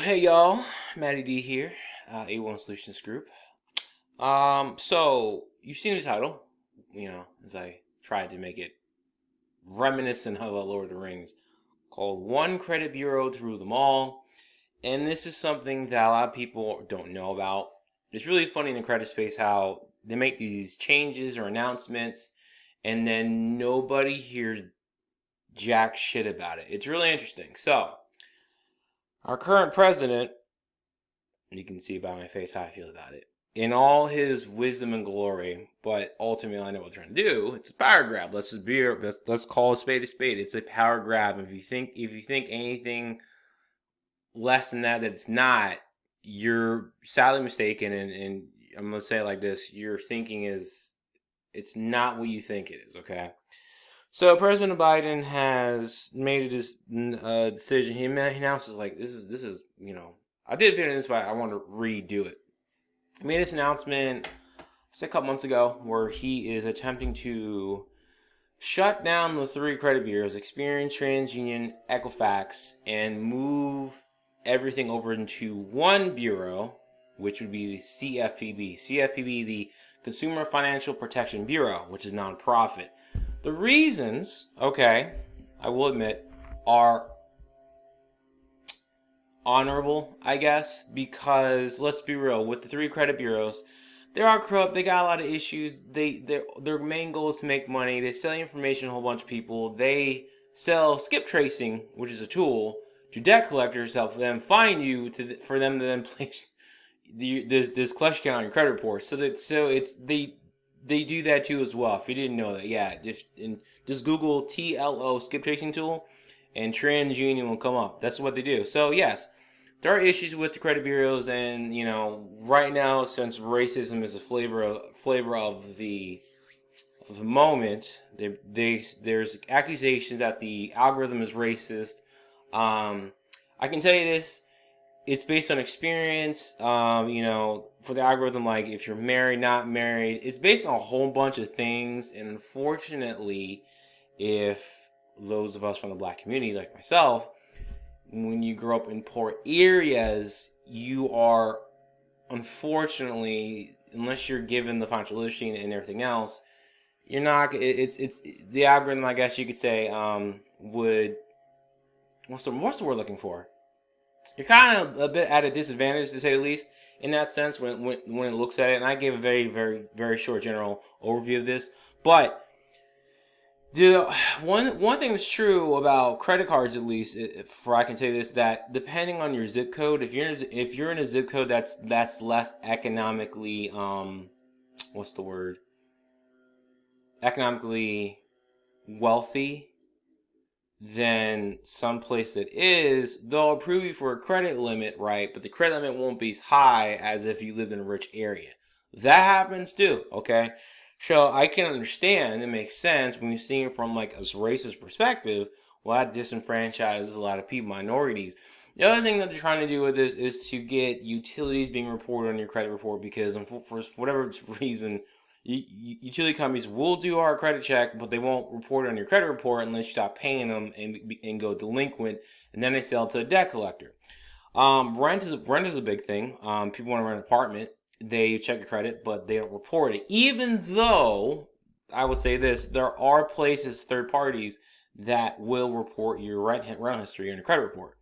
Hey y'all, Matty D here, A1 Solutions Group. So you've seen the title, as I tried to make it reminiscent of Lord of the Rings, called One Credit Bureau to Rule Them All. And this is something that a lot of people don't know about. It's really funny in the credit space how they make these changes or announcements, and then nobody hears jack shit about it. It's really interesting. So, our current president, you can see by my face how I feel about it, in all his wisdom and glory, but ultimately I know what they're trying to do. It's a power grab. Let's call a spade a spade. It's a power grab. If you think anything less than that it's not, you're sadly mistaken. And I'm gonna say it like this: your thinking is it's not what you think it is. Okay. So President Biden has made a decision. He announces like this is. I did a video on this, but I want to redo it. He made this announcement a couple months ago where he is attempting to shut down the three credit bureaus, Experian, TransUnion, Equifax, and move everything over into one bureau, which would be the CFPB. CFPB, the Consumer Financial Protection Bureau, which is nonprofit. The reasons, okay, I will admit, are honorable, I guess, because let's be real, with the three credit bureaus, they are corrupt. They got a lot of issues. Their main goal is to make money. They sell information to a whole bunch of people. They sell skip tracing, which is a tool, to debt collectors to help them find you for them to then place this collection account on your credit report. So they do that too as well. If you didn't know that, yeah, just Google TLO skip tracing tool, and TransUnion will come up. That's what they do. So yes, there are issues with the credit bureaus, and right now, since racism is a flavor of the moment, there's accusations that the algorithm is racist. I can tell you this: it's based on experience. For the algorithm, like if you're married, not married, it's based on a whole bunch of things. And unfortunately, if those of us from the black community, like myself, when you grow up in poor areas, you are, unfortunately, unless you're given the financial literacy and everything else, you're not. It's the algorithm, I guess you could say, would what's the word looking for? You're kind of a bit at a disadvantage, to say the least, in that sense when it looks at it. And I gave a very, very, very short general overview of this, but one thing that's true about credit cards, at least, for I can say this, that depending on your zip code, if you're in a zip code that's less economically what's the word? Economically wealthy than someplace that is, they'll approve you for a credit limit, right? But the credit limit won't be as high as if you lived in a rich area. That happens too, okay? So I can understand, it makes sense when you see it from like a racist perspective. Well, that disenfranchises a lot of people, minorities. The other thing that they're trying to do with this is to get utilities being reported on your credit report, because for whatever reason, utility companies will do our credit check, but they won't report it on your credit report unless you stop paying them and go delinquent, and then they sell it to a debt collector. Rent is a big thing. People want to rent an apartment, they check your credit, but they don't report it. Even though I would say this, there are places, third parties, that will report your rental history on your credit report.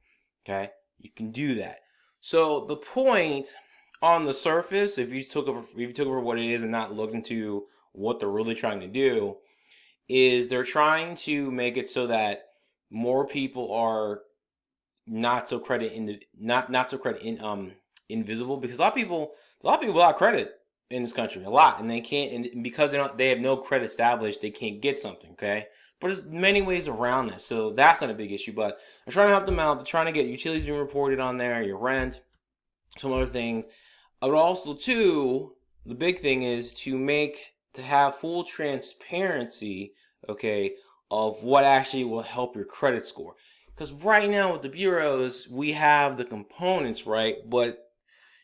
Okay, you can do that. So the point, on the surface, if you took over what it is and not looked into what they're really trying to do, is they're trying to make it so that more people are not so credit invisible, because a lot of people without credit in this country, a lot, and they can't, and because they have no credit established, they can't get something. Okay, but there's many ways around this, so that's not a big issue. But they're trying to help them out. They're trying to get utilities being reported on there, your rent, some other things. But also too, the big thing is to have full transparency, okay, of what actually will help your credit score. Because right now with the bureaus, we have the components, right? But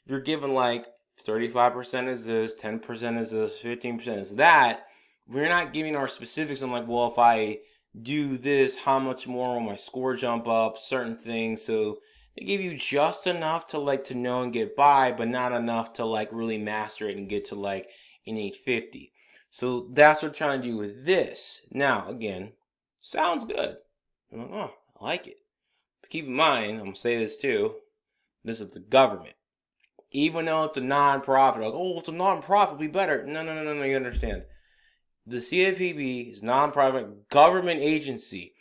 you're given like 35% is this, 10% is this, 15% is that. We're not giving our specifics. I'm like, well, if I do this, how much more will my score jump up? Certain things. So They give you just enough to like to know and get by, but not enough to like really master it and get to like an 850. So that's what we're trying to do with this. Now, again, sounds good. I'm like, oh, I like it. But keep in mind, I'm gonna say this too. This is the government. Even though it's a non-profit, like, oh, it's a non-profit, it'll be better. No, you understand. The CFPB is non-profit government agency.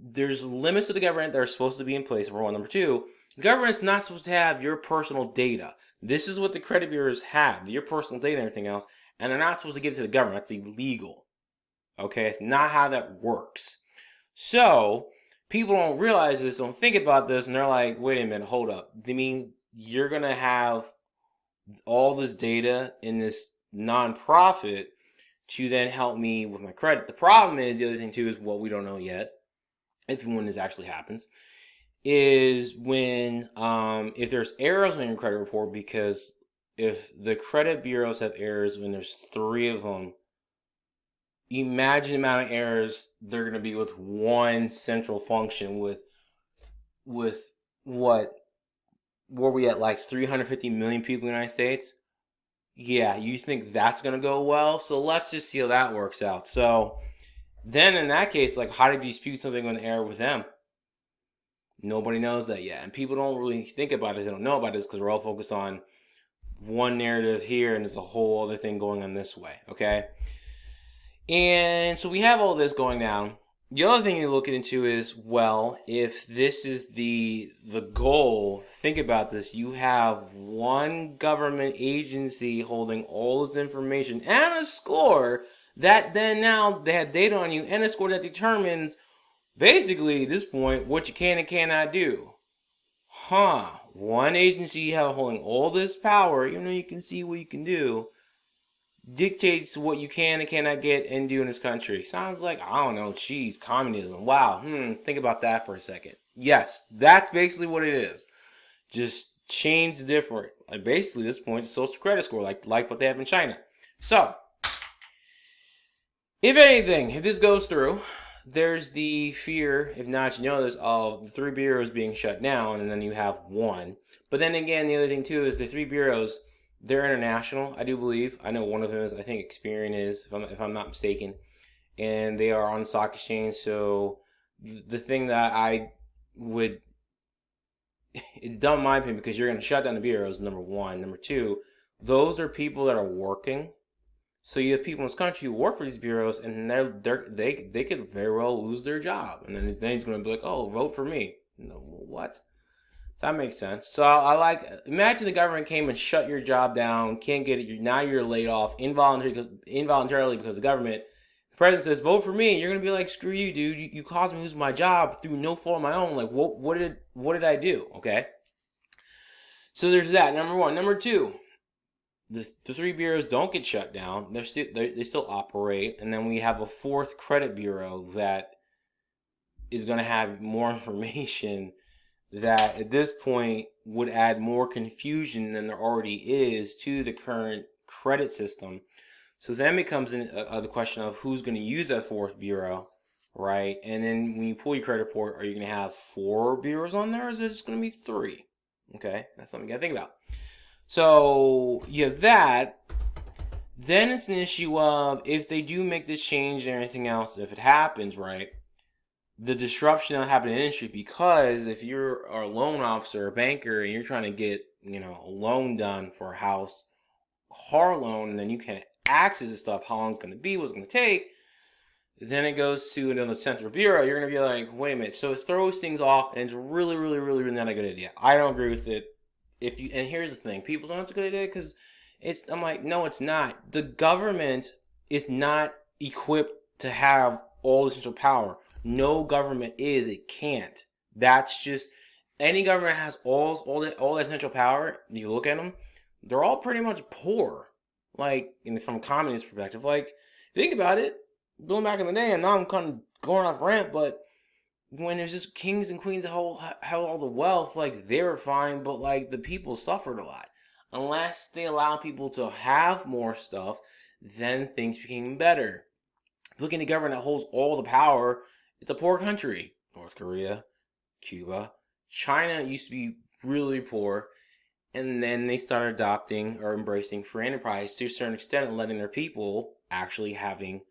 There's limits to the government that are supposed to be in place, number one. Number two, the government's not supposed to have your personal data. This is what the credit bureaus have, your personal data and everything else, and they're not supposed to give it to the government. That's illegal. Okay, it's not how that works. So, people don't realize this, don't think about this, and they're like, wait a minute, hold up. I mean, you're going to have all this data in this nonprofit to then help me with my credit. The problem is, the other thing too is what we don't know yet, if and when this actually happens, is when if there's errors on your credit report, because if the credit bureaus have errors when there's 3 of them, imagine the amount of errors they're going to be with one central function with what were we at, like 350 million people in the United States? Yeah, you think that's going to go well? So let's just see how that works out. So then in that case, like, how did you dispute something on the error with them? Nobody knows that yet. And people don't really think about it. They don't know about this because we're all focused on one narrative here and there's a whole other thing going on this way, okay? And so we have all this going down. The other thing you're looking into is, well, if this is the goal, think about this. You have one government agency holding all this information and a score that then now they have data on you and a score that determines basically at this point what you can and cannot do. One agency holding all this power, even though you can see what you can do, dictates what you can and cannot get and do in this country. Sounds like, I don't know, communism. Wow, think about that for a second. Yes, that's basically what it is. Just change different. Like basically, at this point, the social credit score, like what they have in China. So, if anything, if this goes through, there's the fear, if not you know this, of the 3 bureaus being shut down, and then you have one. But then again, the other thing too is the 3 bureaus, they're international, I do believe. I know one of them is, I think Experian is, if I'm not mistaken. And they are on the stock exchange. So the thing that I would, it's dumb in my opinion because you're going to shut down the bureaus, number one. Number two, those are people that are working. So you have people in this country who work for these bureaus, and they could very well lose their job. And then he's going to be like, oh, vote for me. No, what? That makes sense. So I like, imagine the government came and shut your job down, can't get it, now you're laid off involuntarily because the government, the president says, vote for me. You're going to be like, screw you, dude. You caused me to lose my job through no fault of my own. Like, what did I do? Okay. So there's that, number one. Number two, the 3 bureaus don't get shut down. They still operate. And then we have a 4th credit bureau that is going to have more information that at this point would add more confusion than there already is to the current credit system. So then becomes the question of who's going to use that 4th bureau, right? And then when you pull your credit report, are you going to have 4 bureaus on there, or is it just going to be 3? Okay, that's something you got to think about. So you have that. Then it's an issue of if they do make this change and everything else, if it happens, right? The disruption that'll happen in the industry, because if you're a loan officer, a banker, and you're trying to get, a loan done for a house, car loan, and then you can't access this stuff, how long it's going to be, what's it going to take, then it goes to another central bureau, you're going to be like, wait a minute. So it throws things off, and it's really, really, really, really not a good idea. I don't agree with it. And here's the thing, people don't know it's a good idea because I'm like, no, it's not. The government is not equipped to have all the central power. No government is. It can't. That's just, any government has all that central power. You look at them, they're all pretty much poor. Like, from a communist perspective. Like, think about it. Going back in the day, and now I'm kind of going off rant, but when there's just kings and queens that held all the wealth, like, they were fine, but like the people suffered a lot. Unless they allow people to have more stuff, then things became better. Looking at the government that holds all the power, it's a poor country. North Korea, Cuba, China used to be really poor, and then they started adopting or embracing free enterprise to a certain extent and letting their people actually having,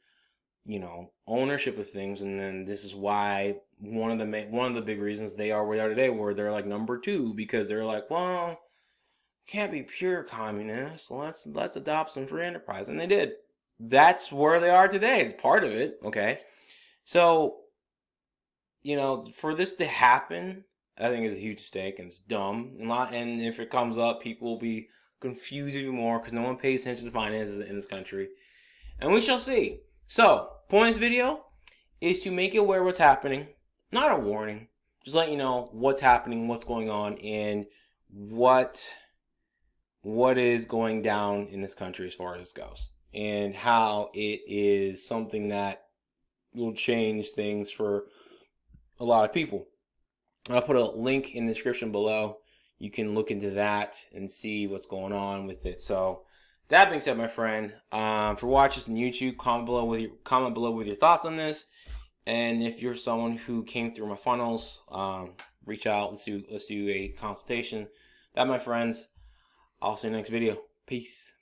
ownership of things. And then this is why one of the big reasons they are where they are today, where they're like number two, because they're like, well, can't be pure communist. Let's adopt some free enterprise, and they did. That's where they are today. It's part of it. Okay, so for this to happen, I think is a huge mistake, and it's dumb. And if it comes up, people will be confused even more because no one pays attention to finances in this country, and we shall see. So, point of this video is to make you aware of what's happening, not a warning. Just let you know what's happening, what's going on, and what is going down in this country as far as this goes, and how it is something that will change things for a lot of people. I'll put a link in the description below. You can look into that and see what's going on with it. So that being said, my friend, for watching this on YouTube, comment below with your thoughts on this. And if you're someone who came through my funnels, reach out. Let's do a consultation. That, my friends, I'll see you in the next video. Peace.